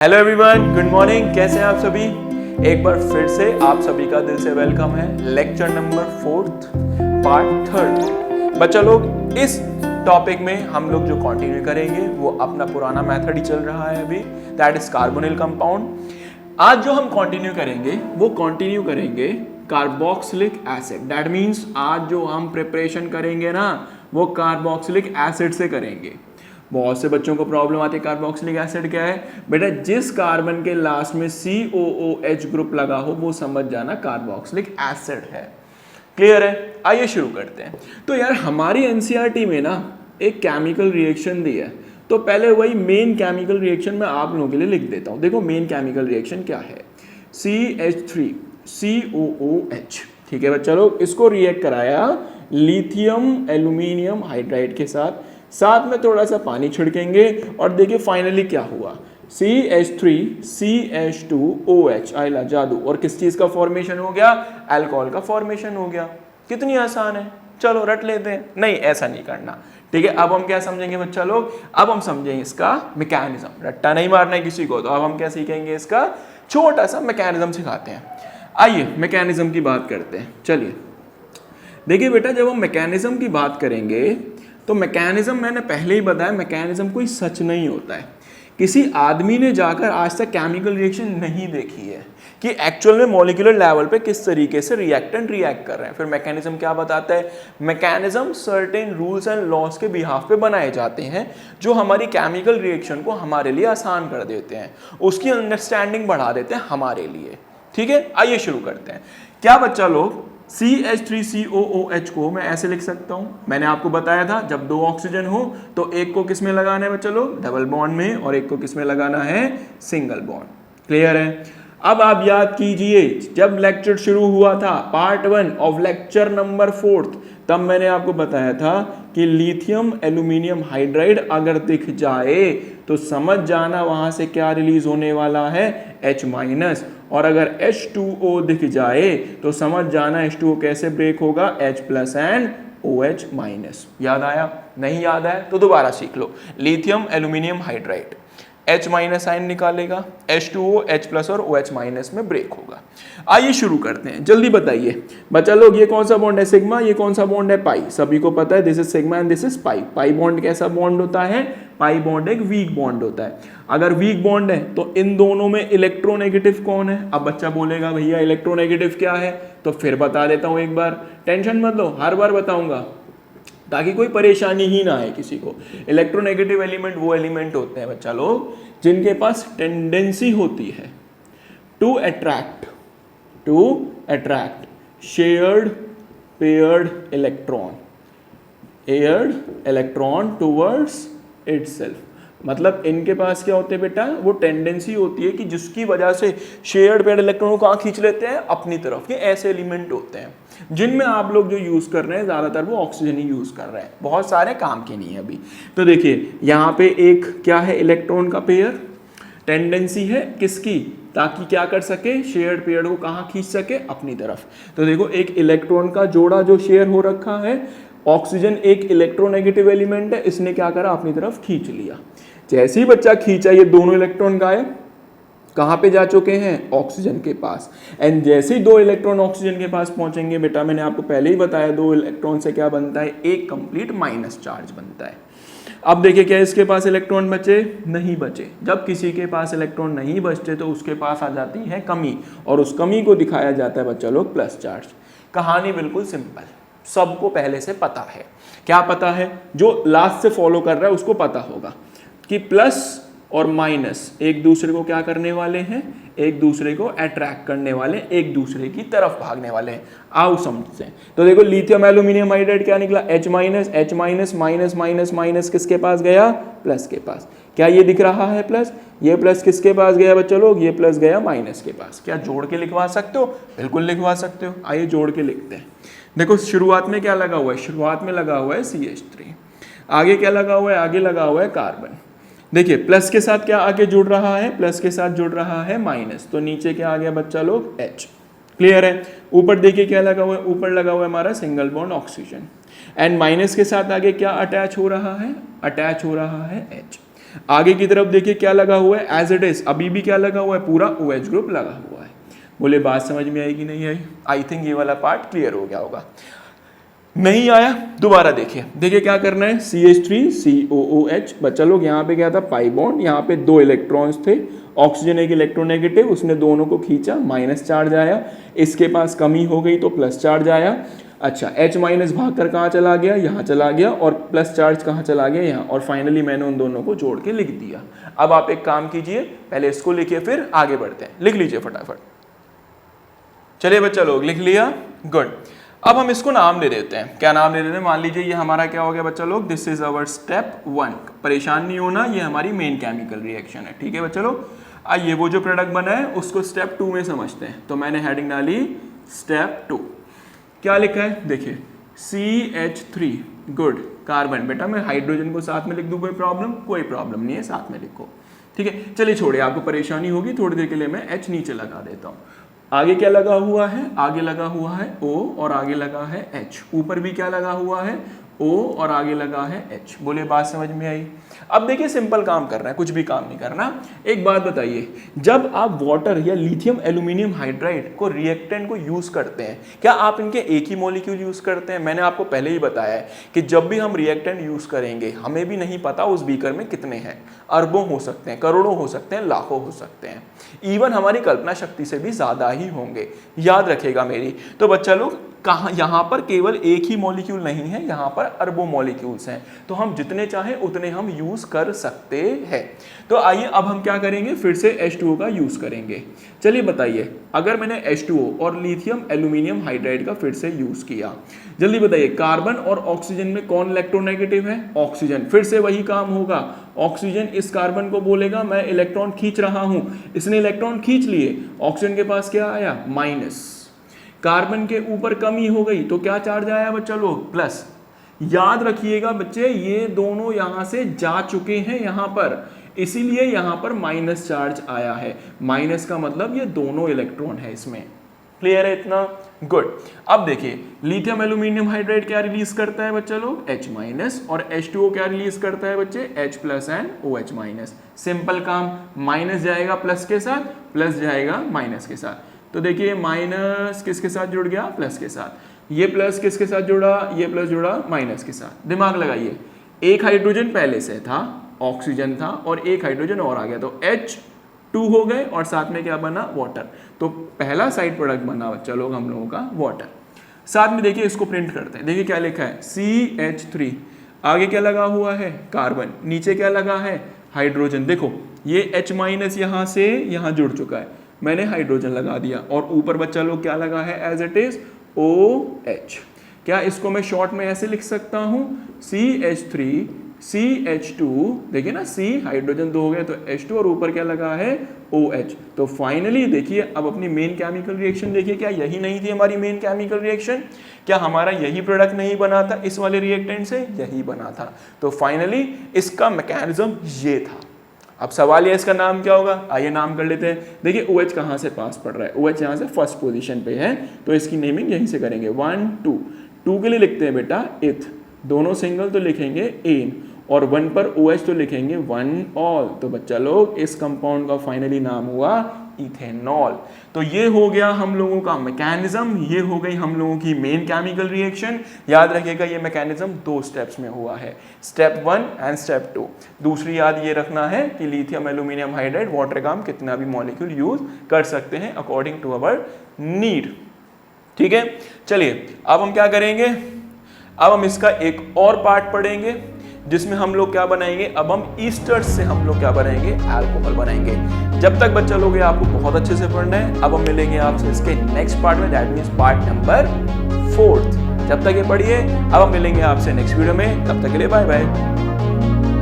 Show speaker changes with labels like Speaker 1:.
Speaker 1: Hello everyone, good morning. कैसे हैं आप सभी? एक बार फिर से आप सभी का दिल से वेलकम है lecture number 4th part 3rd। बच्चा लोग, इस टॉपिक में हम लोग जो कंटिन्यू करेंगे वो अपना पुराना मेथड ही चल रहा है अभी, दैट इज कार्बोनिल कंपाउंड। आज जो हम कंटिन्यू करेंगे कार्बोक्सिलिक एसिड। दैट मीन्स आज जो हम प्रिपरेशन करेंगे ना वो कार्बोक्सिलिक एसिड से करेंगे। बहुत से बच्चों को प्रॉब्लम आती है कार्बोक्सिलिक एसिड क्या है बेटा। जिस कार्बन के लास्ट में COOH ग्रुप लगा हो वो समझ जाना कार्बोक्सिलिक एसिड है। क्लियर है? आइए शुरू करते हैं। तो यार हमारी NCERT में ना एक केमिकल रिएक्शन दी है, तो पहले वही मेन केमिकल रिएक्शन मैं आप लोगों के लिए लिख देता हूं। देखो मेन केमिकल रिएक्शन क्या है, CH3COOH। ठीक है बच्चा लोग, इसको रिएक्ट कराया लिथियम एल्यूमिनियम हाइड्राइड के साथ में थोड़ा सा पानी छिड़केंगे और देखिए फाइनली क्या हुआ, CH3CH2OH। आइला जादू। और किस चीज का फॉर्मेशन हो गया? अल्कोहल का फॉर्मेशन हो गया। कितनी आसान है, चलो रट लेते हैं। नहीं, ऐसा नहीं करना। ठीक है, अब हम क्या समझेंगे बच्चा लोग? अब हम समझेंगे इसका मैकेनिज्म। रट्टा नहीं मारना है किसी को, तो अब हम क्या सीखेंगे? इसका छोटा सा मैकेनिज्म सिखाते हैं। आइए मैकेनिज्म की बात करते हैं। चलिए देखिए बेटा, जब हम मैकेनिज्म की बात करेंगे तो मैकेनिज्म मैंने पहले ही बताया, मैकेनिज्म कोई सच नहीं होता है। किसी आदमी ने जाकर आज तक केमिकल रिएक्शन नहीं देखी है कि एक्चुअल में मॉलिक्यूलर लेवल पे किस तरीके से रिएक्टेंट रिएक्ट कर रहे हैं। फिर मैकेनिज्म क्या बताता है? Mechanism certain rules and laws के बिहाफ पे बनाए जाते हैं जो हमारी केमिकल रिएक्शन को हमारे लिए आसान कर देते हैं, उसकी अंडरस्टैंडिंग बढ़ा देते हैं हमारे लिए। ठीक है, आइए शुरू करते हैं। क्या बच्चा लोग, CH3COOH को मैं ऐसे लिख सकता हूं। मैंने आपको बताया था जब दो ऑक्सीजन हो तो एक को किस में लगाना है बच्चा लोग? डबल बॉन्ड में, और एक को किस में लगाना है? Single bond. क्लियर है? अब आप याद कीजिए, जब लेक्चर शुरू हुआ था part 1 of lecture number 4th, तब मैंने आपको बताया था कि लिथियम एल्यूमिनियम हाइड्राइड अगर दिख जाए तो समझ जाना वहां से क्या रिलीज होने वाला है? H-, और अगर H2O दिख जाए तो समझ जाना H2O कैसे ब्रेक होगा? H+ and OH-। याद आया? नहीं याद आया तो दोबारा सीख लो। Lithium aluminium hydride H- ion निकालेगा, H2O H+ और OH- में ब्रेक होगा। आइए शुरू करते हैं, जल्दी बताइए बच्चा लोग, ये कौन सा बॉन्ड है? सिग्मा। ये कौन सा बॉन्ड है? पाई। सभी को पता है this is sigma and this is pi. Pi bond कैसा बॉन्ड होता है? पाई बॉन्ड एक वीक बॉन्ड होता है। अगर वीक बॉन्ड है तो इन दोनों में इलेक्ट्रोनेगेटिव कौन है? अब बच्चा बोलेगा भैया इलेक्ट्रोनेगेटिव क्या है, तो फिर बता देता हूं एक बार, टेंशन मत लो, हर बार बताऊंगा ताकि कोई परेशानी ही ना आए किसी को। इलेक्ट्रोनेगेटिव एलिमेंट वो एलिमेंट होते हैं बच्चा लोग जिनके पास टेंडेंसी होती है to attract shared paired electron towards itself. मतलब इनके पास क्या होते हैं बेटा? वो टेंडेंसी होती है कि जिसकी वजह से शेयर्ड पेयर्ड इलेक्ट्रॉन को कहाँ खींच लेते हैं? अपनी तरफ। ये ऐसे एलिमेंट होते हैं जिनमें आप लोग जो यूज कर रहे हैं ज्यादातर वो ऑक्सीजन ही यूज कर रहे हैं, बहुत सारे काम के नहीं है अभी। तो देखिए यहाँ पे एक क्या है? इलेक्ट्रॉन का पेयर। टेंडेंसी है किसकी? ताकि क्या कर सके? शेयर्ड पेयर को कहाँ खींच सके? अपनी तरफ। तो देखो एक इलेक्ट्रॉन का जोड़ा जो शेयर हो रखा है, ऑक्सीजन एक इलेक्ट्रोनेगेटिव एलिमेंट है, इसने क्या करा? अपनी तरफ खींच लिया। जैसे ही बच्चा खींचा ये दोनों इलेक्ट्रॉन गायब, कहाँ पे जा चुके हैं? ऑक्सीजन के पास। एंड जैसे ही दो इलेक्ट्रॉन ऑक्सीजन के पास पहुंचेंगे बेटा, मैंने आपको पहले ही बताया दो इलेक्ट्रॉन से क्या बनता है? एक कंप्लीट माइनस चार्ज बनता है। अब देखिए क्या इसके पास इलेक्ट्रॉन बचे? नहीं बचे। जब किसी के पास इलेक्ट्रॉन नहीं बचते तो उसके पास आ जाती है कमी, और उस कमी को दिखाया जाता है बच्चा लोग प्लस चार्ज। कहानी बिल्कुल सिंपल, सबको पहले से पता है। क्या पता है? जो लास्ट से फॉलो कर रहा है उसको पता होगा कि प्लस और माइनस एक दूसरे को क्या करने वाले हैं? एक दूसरे को अट्रैक्ट करने वाले, एक दूसरे की तरफ भागने वाले हैं। आओ समझते हैं। तो देखो लिथियम एल्यूमिनियम हाइड्राइड क्या निकला? H- माइनस माइनस माइनस किसके पास गया? प्लस के पास। क्या ये दिख रहा है प्लस? ये प्लस किसके पास गया बच्चा लोग? ये प्लस गया माइनस के पास। क्या जोड़ के लिखवा सकते हो? बिल्कुल लिखवा सकते हो। आइए जोड़ के लिखते हैं। देखो शुरुआत में क्या लगा हुआ है? शुरुआत में लगा हुआ है CH3। आगे क्या लगा हुआ है? आगे लगा हुआ है कार्बन। देखिए प्लस के साथ क्या आगे जुड़ रहा है? प्लस के साथ जुड़ रहा है माइनस, तो नीचे क्या आ गया बच्चा लोग? H। क्लियर है? ऊपर देखिए क्या लगा हुआ है? ऊपर लगा हुआ है हमारा single bond oxygen. And minus के साथ आगे क्या अटैच हो रहा है? अटैच हो रहा है H। आगे की तरफ देखिए क्या लगा हुआ है, एज इट इज अभी भी क्या लगा हुआ है, पूरा OH ग्रुप लगा हुआ है। बोले बात समझ में आई कि नहीं आई? आई थिंक ये वाला पार्ट क्लियर हो गया होगा। नहीं आया दोबारा देखिए क्या करना है, CH3COOH। बच्चा लोग यहाँ पे क्या था, पाई बॉन्ड, यहाँ पे 2 इलेक्ट्रॉन्स थे, ऑक्सीजन एक इलेक्ट्रोनेगेटिव, उसने दोनों को खींचा, माइनस चार्ज आया, इसके पास कमी हो गई तो प्लस चार्ज आया। अच्छा H माइनस भागकर कहाँ चला गया, यहाँ चला गया, और प्लस चार्ज कहाँ चला गया, यहाँ, और फाइनली मैंने उन दोनों को जोड़ के लिख दिया। अब आप एक काम कीजिए, पहले इसको लिखिए फिर आगे बढ़ते हैं, लिख लीजिए फटाफट। चलिए बच्चा लोग लिख लिया, गुड। अब हम इसको नाम दे देते हैं, क्या नाम दे देते हैं, मान लीजिए ये हमारा क्या हो गया बच्चा लोग, दिस इज अवर स्टेप 1। परेशान नहीं होना, ये हमारी मेन केमिकल रिएक्शन है, ठीक है बच्चा लोग। आइए वो जो प्रोडक्ट बना है उसको स्टेप 2 में समझते हैं। तो मैंने हेडिंग डाली स्टेप 2, क्या लिखा है देखिए, CH3, गुड, कार्बन। बेटा मैं हाइड्रोजन को साथ में लिख दूं, कोई प्रॉब्लम? कोई प्रॉब्लम नहीं है, साथ में लिखो, ठीक है। चलिए छोड़िए, आपको परेशानी होगी, थोड़ी देर के लिए मैं H नीचे लगा देता हूँ। आगे क्या लगा हुआ है, आगे लगा हुआ है O और आगे लगा है H, ऊपर भी क्या लगा हुआ है, O और आगे लगा है H। बोले बात समझ में आई? अब देखिए सिंपल काम करना है, कुछ भी काम नहीं करना। एक बात बताइए, जब आप वाटर या लिथियम एल्यूमिनियम हाइड्राइड को रिएक्टेंट को यूज करते हैं, क्या आप इनके एक ही मॉलिक्यूल यूज करते हैं? मैंने आपको पहले ही बताया है कि जब भी हम रिएक्टेंट यूज करेंगे, हमें भी नहीं पता उस बीकर में कितने हैं, अरबों हो सकते हैं, करोड़ों हो सकते हैं, लाखों हो सकते हैं, इवन हमारी कल्पना शक्ति से भी ज्यादा ही होंगे, याद रखेगा मेरी। तो बच्चा लोग कहाँ, यहाँ पर केवल एक ही मॉलिक्यूल नहीं है, यहाँ पर अरबों मॉलिक्यूल्स हैं, तो हम जितने चाहें उतने हम यूज कर सकते हैं। तो आइए अब हम क्या करेंगे, फिर से H2O का यूज करेंगे। चलिए बताइए, अगर मैंने H2O और लिथियम एल्यूमिनियम हाइड्राइड का फिर से यूज किया, जल्दी बताइए, कार्बन और ऑक्सीजन में कौन इलेक्ट्रोनेगेटिव है? ऑक्सीजन। फिर से वही काम होगा, ऑक्सीजन इस कार्बन को बोलेगा मैं इलेक्ट्रॉन खींच रहा हूं, इसने इलेक्ट्रॉन खींच लिए, ऑक्सीजन के पास क्या आया, माइनस। कार्बन के ऊपर कमी हो गई तो क्या चार्ज आया बच्चा लोग, प्लस। याद रखिएगा बच्चे, ये दोनों यहां से जा चुके हैं यहां पर, इसीलिए यहां पर माइनस चार्ज आया है। माइनस का मतलब ये दोनों इलेक्ट्रॉन है इसमें, क्लियर है इतना, गुड। अब देखिए लिथियम एल्यूमिनियम हाइड्राइड क्या रिलीज करता है बच्चा लोग, H माइनस, और H2O क्या रिलीज करता है बच्चे, H plus and OH minus. Simple काम, माइनस जाएगा प्लस के साथ, प्लस जाएगा माइनस के साथ। तो देखिए माइनस किसके साथ जुड़ गया, प्लस के साथ, ये प्लस किसके साथ जुड़ा, ये प्लस जुड़ा माइनस के साथ। दिमाग लगाइए, एक हाइड्रोजन पहले से था, ऑक्सीजन था, और एक हाइड्रोजन और आ गया तो H2 हो गए, और साथ में क्या बना, वाटर। तो पहला साइड प्रोडक्ट बना बच्चा लोग हम लोगों का वाटर। साथ में देखिए इसको प्रिंट करते हैं, देखिए क्या लिखा है, CH3, आगे क्या लगा हुआ है, कार्बन, नीचे क्या लगा है, हाइड्रोजन। देखो ये H माइनस यहाँ से यहाँ जुड़ चुका है, मैंने हाइड्रोजन लगा दिया, और ऊपर बच्चा लोग क्या लगा है, एज इट इज OH। क्या इसको मैं शॉर्ट में ऐसे लिख सकता हूं, CH3 CH2, देखिए ना, C हाइड्रोजन 2 हो गए तो H2, और ऊपर क्या लगा है, OH। तो फाइनली देखिए अब अपनी मेन केमिकल रिएक्शन देखिए, क्या यही नहीं थी हमारी मेन केमिकल रिएक्शन? क्या हमारा यही प्रोडक्ट नहीं बना था इस वाले रिएक्टेंट से? यही बना था। तो फाइनली इसका मैकेनिज्म ये था। अब सवाल ये, इसका नाम क्या होगा, आइए नाम कर लेते हैं। देखिए OH कहाँ से पास पड़ रहा है, OH यहाँ से फर्स्ट पोजीशन पे है, तो इसकी नेमिंग यहीं से करेंगे, 1 2 2 के लिए लिखते हैं बेटा इथ, दोनों सिंगल तो लिखेंगे एन, और 1 पर OH तो लिखेंगे 1 ऑल। तो बच्चा लोग इस कंपाउंड का फाइनली नाम हुआ इथेनॉल। तो ये हो गया हम लोगों का मैकेनिज्म, ये हो गई हम लोगों की मेन केमिकल रिएक्शन। याद रखिएगा ये मैकेनिज्म 2 स्टेप्स में हुआ है, स्टेप 1 एंड स्टेप 2। दूसरी याद ये रखना है कि लिथियम एल्यूमिनियम हाइड्राइड वाटर का हम कितना भी मॉलिक्यूल यूज कर सकते हैं अकॉर्डिंग टू अवर नीड, ठीक है। चलिए अब हम क्या करेंगे, अब हम इसका एक और पार्ट पढ़ेंगे जिसमें हम लोग क्या बनाएंगे, अब हम ईस्टर्स से हम लोग क्या बनाएंगे, अल्कोहल बनाएंगे। जब तक बच्चा लोग ये आपको बहुत अच्छे से पढ़ना है। अब हम मिलेंगे आपसे इसके नेक्स्ट पार्ट में, दैट मींस पार्ट नंबर 4। जब तक ये पढ़िए, अब हम मिलेंगे आपसे नेक्स्ट वीडियो में, तब तक के लिए बाय बाय।